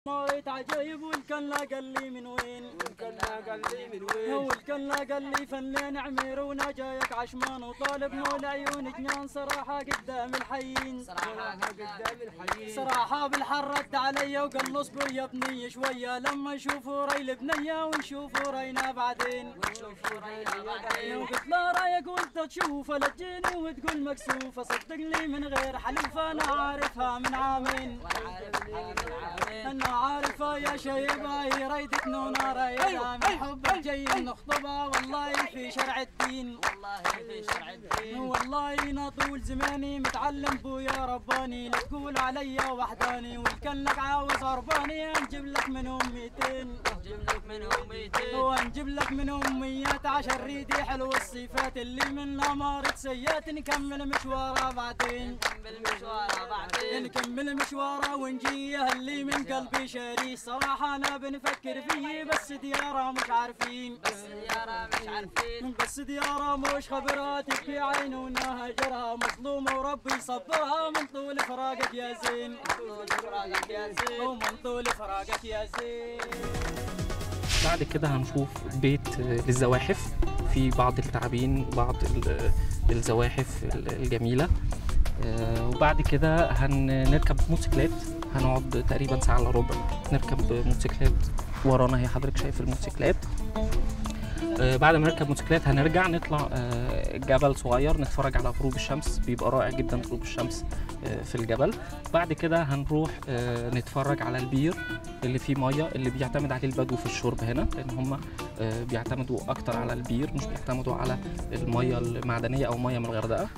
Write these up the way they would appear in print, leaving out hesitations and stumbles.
مريت عجايب والكلا قال لي من وين؟ والكلا قال لي فنان عمير ونجايك عشمان وطالب مول عيون جنان صراحة قدام الحيين. صراحة بالحر رد علي وقال له اصبر يا ابني شوية لما يشوفوا ري البنية ونشوفوا رينا بعدين. وقلت له رايك وانت تشوفه لا تجيني وتقول مكسوفة صدقني من غير حلف انا عارفها من عامين. انا عارفه يا شيبه هي ريتك نونا رايدة من حبك جاي نخطبها والله في شرع الدين. والله نطول زماني متعلم بويا رباني لا تقول علي وحداني والكنك عاوز هرباني نجيب لك منهم 200 ونجيب لك منهم 110 ريدي حلو الصفات اللي منها مارت سيات نكمل مشوارها بعدين. نكمل مشوارها ونجيه اللي من قلبي شاريه صراحة أنا بنفكر فيه بس ديارة مش عارفين. بس ديارة مش خبرها تبكي عين ونهجرها مظلومة وربي يصبرها من طول فراقك يا زين. ومن طول فراقك يا زين. بعد كده هنشوف بيت للزواحف في بعض التعابين وبعض الزواحف الجميلة. وبعد كده هنركب موتوسيكلات هنقعد تقريبا ساعة الا ربع نركب موتوسيكلات ورانا هي حضرتك شايف الموتوسيكلات. بعد ما نركب موتوسيكلات هنرجع نطلع جبل صغير نتفرج على غروب الشمس بيبقى رائع جدا غروب الشمس في الجبل. بعد كده هنروح نتفرج على البير اللي فيه ميه اللي بيعتمد عليه البدو في الشرب هنا لان هم بيعتمدوا اكتر على البير مش بيعتمدوا على الميه المعدنيه او ميه من الغردقه.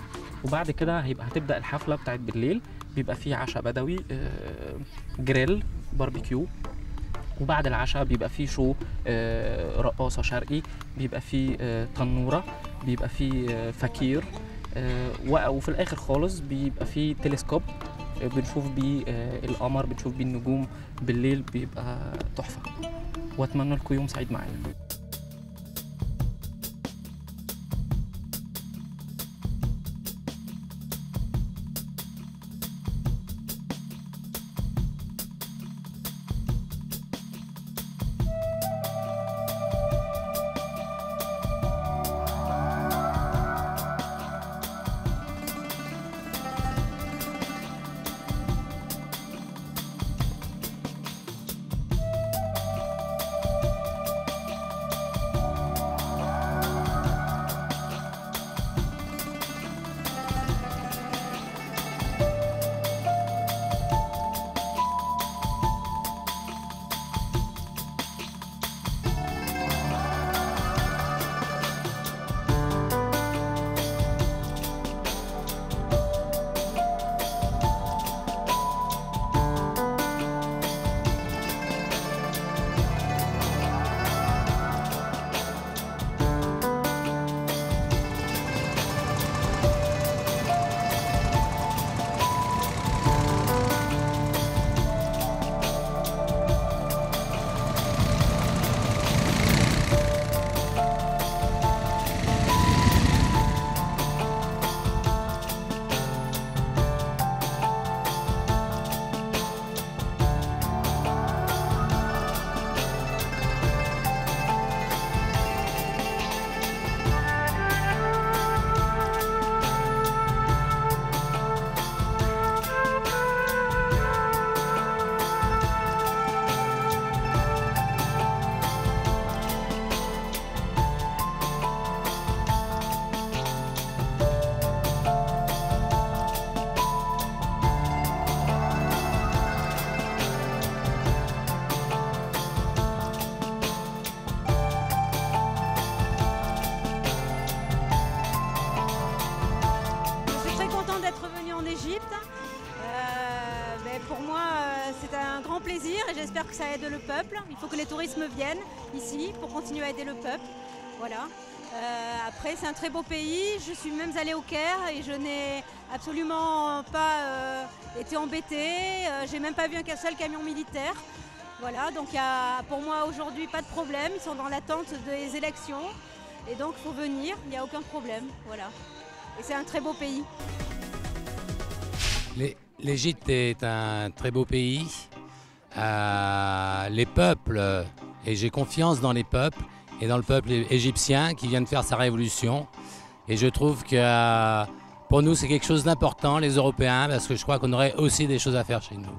وبعد كده هتبدا الحفله بتاعت بالليل بيبقى فيه عشاء بدوي جريل باربيكيو. وبعد العشاء بيبقى فيه شو رقاصة شرقي بيبقى فيه تنورة بيبقى فيه فكير وفي الآخر خالص بيبقى فيه تلسكوب بنشوف بيه القمر بنشوف بيه النجوم بالليل بيبقى تحفة. وأتمنى لكم يوم سعيد معايا. Pour moi, c'est un grand plaisir et j'espère que ça aide le peuple. Il faut que les touristes viennent ici pour continuer à aider le peuple. Voilà. Après, c'est un très beau pays. Je suis même allée au Caire et je n'ai absolument pas été embêtée. J'ai même pas vu un seul camion militaire. Voilà, donc il y a pour moi aujourd'hui pas de problème. Ils sont dans l'attente des élections et donc il faut venir. Il n'y a aucun problème. Voilà. Et c'est un très beau pays. L'Égypte est un très beau pays les peuples, et j'ai confiance dans les peuples et dans le peuple égyptien qui vient de faire sa révolution. Et je trouve que pour nous, c'est quelque chose d'important, les Européens, parce que je crois qu'on aurait aussi des choses à faire chez nous.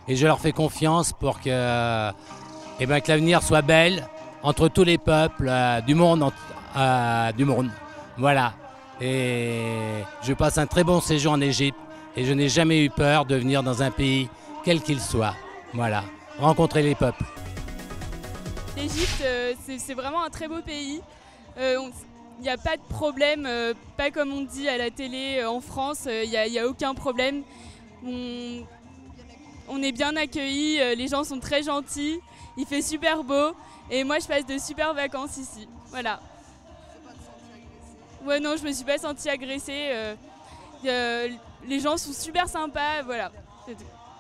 Et je leur fais confiance pour que, que l'avenir soit belle entre tous les peuples du monde. Voilà. Et je passe un très bon séjour en Égypte et je n'ai jamais eu peur de venir dans un pays, quel qu'il soit. Voilà. Rencontrer les peuples. L'Égypte, c'est vraiment un très beau pays. Il n'y a pas de problème, pas comme on dit à la télé en France, il n'y a aucun problème. On est bien accueillis, les gens sont très gentils, il fait super beau et moi je passe de super vacances ici. Voilà. Ouais, non, je me suis pas sentie agressée. Les gens sont super sympas, voilà.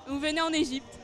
Vous venez en Égypte.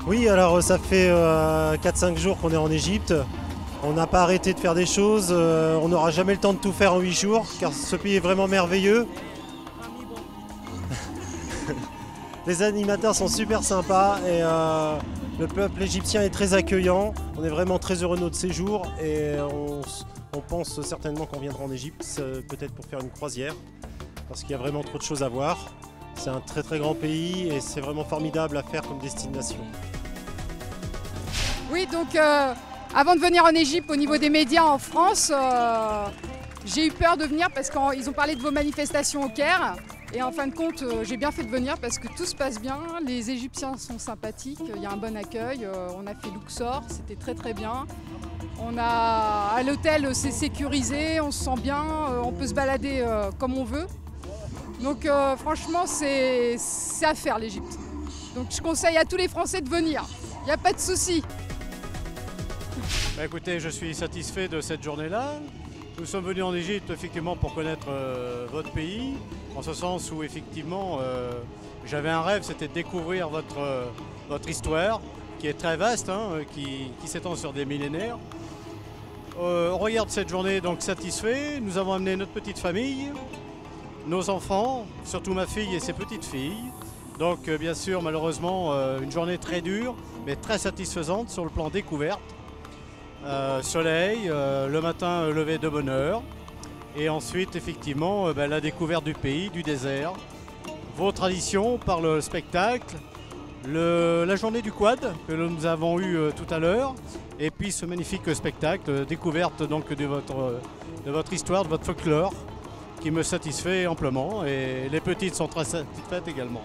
Oui, alors ça fait 4-5 jours qu'on est en Égypte. On n'a pas arrêté de faire des choses. On n'aura jamais le temps de tout faire en 8 jours, car ce pays est vraiment merveilleux. Les animateurs sont super sympas et le peuple égyptien est très accueillant. On est vraiment très heureux de notre séjour et on pense certainement qu'on viendra en Égypte, peut-être pour faire une croisière, parce qu'il y a vraiment trop de choses à voir. C'est un très très grand pays et c'est vraiment formidable à faire comme destination. Oui, donc avant de venir en Égypte, au niveau des médias en France, j'ai eu peur de venir parce qu'ils ont parlé de vos manifestations au Caire. Et en fin de compte, j'ai bien fait de venir parce que tout se passe bien. Les Égyptiens sont sympathiques, il y a un bon accueil. On a fait Luxor, c'était très très bien. À l'hôtel, c'est sécurisé, on se sent bien, on peut se balader comme on veut. Donc franchement, c'est à faire l'Égypte. Donc je conseille à tous les Français de venir, il n'y a pas de souci. Bah écoutez, je suis satisfait de cette journée-là. Nous sommes venus en Égypte effectivement pour connaître votre pays, en ce sens où effectivement j'avais un rêve, c'était de découvrir votre histoire, qui est très vaste, hein, qui s'étend sur des millénaires. On regarde cette journée donc satisfait, nous avons amené notre petite famille, nos enfants, surtout ma fille et ses petites filles. Donc bien sûr malheureusement une journée très dure mais très satisfaisante sur le plan découverte. Soleil, le matin levé de bonne heure et ensuite effectivement la découverte du pays, du désert, vos traditions par le spectacle, la journée du quad que nous avons eu tout à l'heure et puis ce magnifique spectacle, découverte donc de votre histoire, de votre folklore qui me satisfait amplement et les petites sont très satisfaites également.